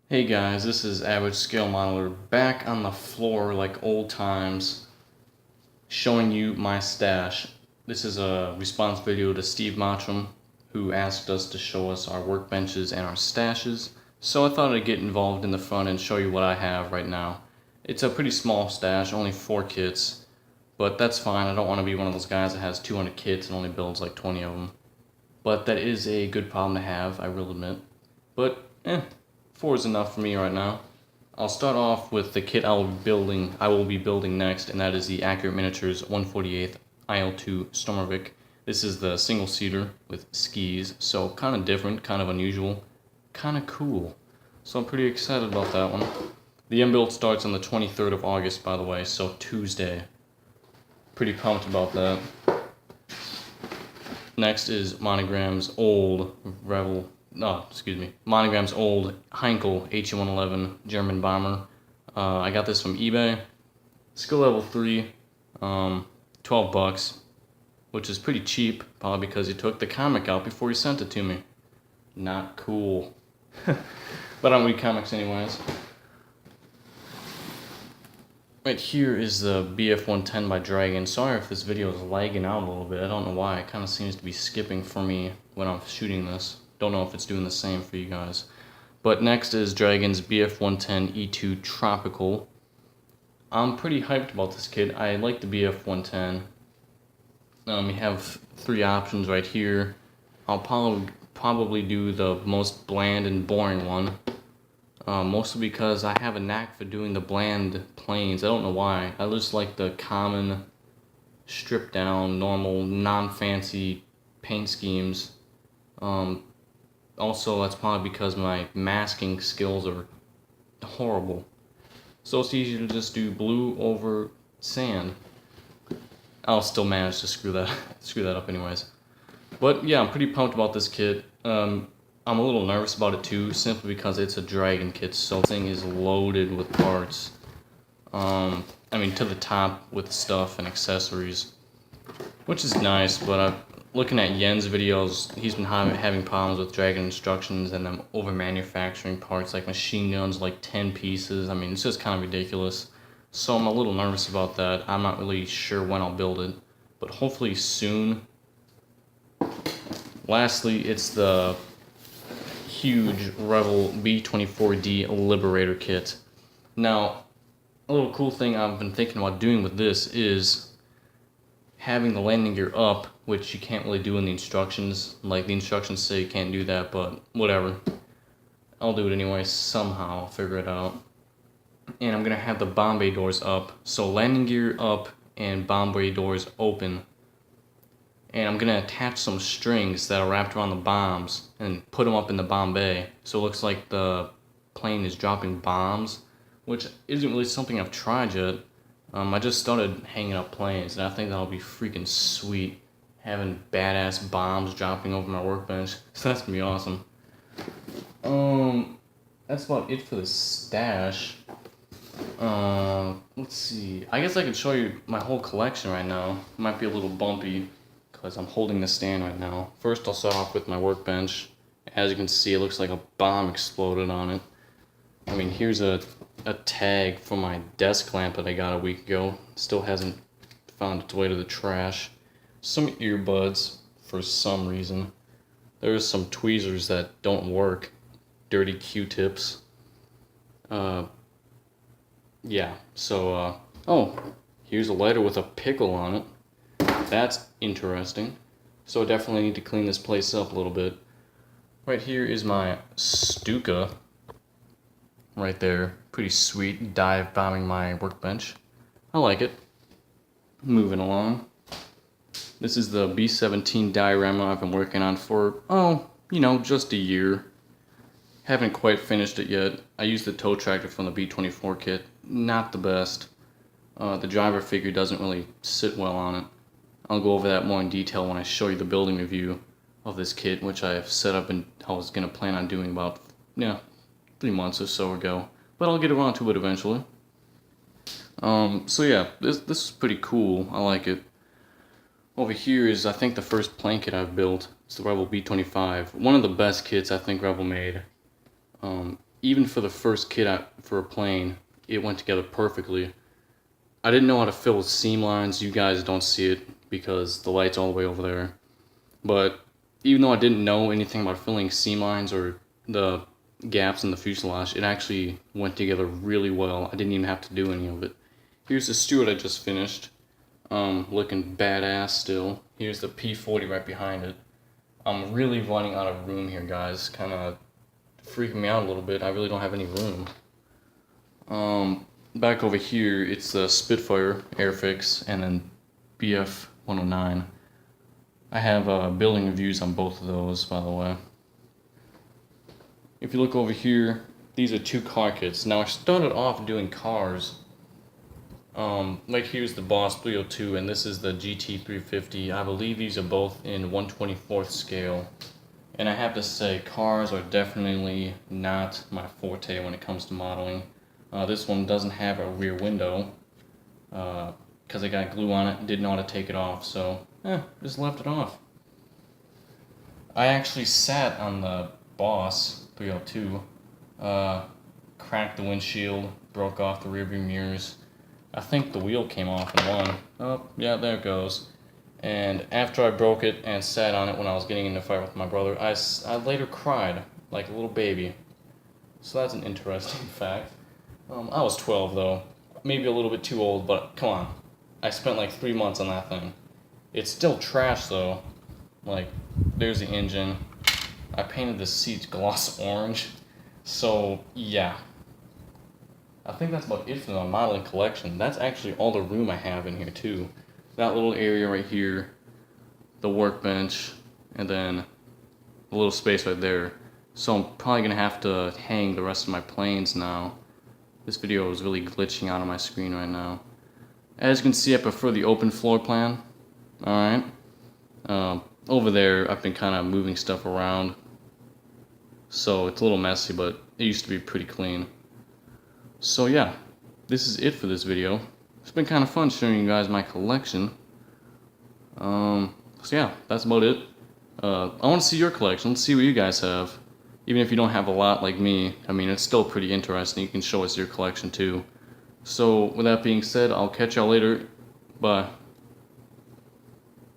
Hey guys, this is Average Scale Modeler back on the floor like old times, showing you my stash. This is a response video to Steve Mottram, who asked us to show us our workbenches and our stashes. So I thought I'd get involved in the front and show you what I have right now. It's a pretty small stash, only 4 kits, but that's fine. I don't want to be one of those guys that has 200 kits and only builds like 20 of them. But that is a good problem to have, I will admit. But, 4 is enough for me right now. I'll start off with the kit I will be building next, and that is the Accurate Miniatures 148th IL-2 Stormovik. This is the single-seater with skis, so kind of different, kind of unusual, kind of cool. So I'm pretty excited about that one. The M-Build starts on the 23rd of August, by the way, so Tuesday. Pretty pumped about that. Next is Monogram's old Monogram's old Heinkel HE-111 German bomber. I got this from eBay. Skill level 3, $12, which is pretty cheap, probably because he took the comic out before he sent it to me. Not cool. But I don't read comics anyways. Right here is the BF-110 by Dragon. Sorry if this video is lagging out a little bit. I don't know why. It kind of seems to be skipping for me when I'm shooting this. Don't know if it's doing the same for you guys. But next is Dragon's BF-110 E2 Tropical. I'm pretty hyped about this kit. I like the BF-110. You have 3 options right here. I'll probably do the most bland and boring one. Mostly because I have a knack for doing the bland planes. I don't know why. I just like the common, stripped down, normal, non-fancy paint schemes. Also, that's probably because my masking skills are horrible. So it's easy to just do blue over sand. I'll still manage to screw that up anyways. But yeah, I'm pretty pumped about this kit. I'm a little nervous about it too, simply because it's a Dragon kit, so the thing is loaded with parts. I mean, to the top with stuff and accessories, which is nice, but looking at Yen's videos, he's been having problems with Dragon instructions and them over-manufacturing parts like machine guns, like 10 pieces. I mean, it's just kind of ridiculous. So I'm a little nervous about that. I'm not really sure when I'll build it, but hopefully soon. Lastly, it's the huge Revell B24D Liberator kit. Now, a little cool thing I've been thinking about doing with this is having the landing gear up, which you can't really do in the instructions. Like, the instructions say you can't do that, but whatever. I'll do it anyway, somehow. I'll figure it out. And I'm going to have the bomb bay doors up. So landing gear up and bomb bay doors open. And I'm going to attach some strings that are wrapped around the bombs and put them up in the bomb bay. So it looks like the plane is dropping bombs, which isn't really something I've tried yet. I just started hanging up planes, and I think that'll be freaking sweet, having badass bombs dropping over my workbench. So that's going to be awesome. That's about it for the stash. Let's see. I guess I can show you my whole collection right now. It might be a little bumpy, because I'm holding the stand right now. First, I'll start off with my workbench. As you can see, it looks like a bomb exploded on it. I mean, here's a tag for my desk lamp that I got a week ago. Still hasn't found its way to the trash. Some earbuds, for some reason. There's some tweezers that don't work. Dirty Q-tips. Yeah, so, oh, here's a lighter with a pickle on it. That's interesting. So I definitely need to clean this place up a little bit. Right here is my Stuka. Right there. Pretty sweet. Dive bombing my workbench. I like it. Moving along. This is the B-17 diorama I've been working on for, just a year. Haven't quite finished it yet. I used the tow tractor from the B-24 kit. Not the best. The driver figure doesn't really sit well on it. I'll go over that more in detail when I show you the building review of this kit, which I have set up and I was going to plan on doing about, 3 months or so ago. But I'll get around to it eventually. So yeah, this is pretty cool. I like it. Over here is, I think, the first plane kit I've built. It's the Revell B-25. One of the best kits I think Revell made. even for the first kit for a plane, it went together perfectly. I didn't know how to fill seam lines. You guys don't see it because the light's all the way over there. But even though I didn't know anything about filling seam lines or the gaps in the fuselage, it actually went together really well. I didn't even have to do any of it. Here's the Stuart I just finished. Looking badass still. Here's the P-40 right behind it. I'm really running out of room here, guys. Kind of freaking me out a little bit. I really don't have any room. Back over here, it's the Spitfire Airfix and then BF 109. I have building reviews on both of those, by the way. If you look over here, these are 2 car kits. Now I started off doing cars. Right here's the Boss 302 and this is the GT 350. I believe these are both in 1/24th scale. And I have to say, cars are definitely not my forte when it comes to modeling. This one doesn't have a rear window because I got glue on it and didn't know how to take it off, so just left it off. I actually sat on the Boss 302, cracked the windshield, broke off the rearview mirrors. I think the wheel came off in one. Oh, yeah, there it goes. And after I broke it and sat on it when I was getting into a fight with my brother, I later cried like a little baby. So that's an interesting fact. I was 12 though. Maybe a little bit too old, but come on. I spent like 3 months on that thing. It's still trash though. Like, there's the engine. I painted the seats gloss orange. So, yeah. I think that's about it for my modeling collection. That's actually all the room I have in here too. That little area right here, the workbench, and then a little space right there. So I'm probably gonna have to hang the rest of my planes now. This video is really glitching out on my screen right now. As you can see, I prefer the open floor plan. Alright. Over there, I've been kind of moving stuff around. So it's a little messy, but it used to be pretty clean. So yeah, this is it for this video. It's been kind of fun showing you guys my collection. So yeah, that's about it. I want to see your collection. Let's see what you guys have. Even if you don't have a lot like me, I mean, it's still pretty interesting. You can show us your collection too. So with that being said, I'll catch y'all later. Bye.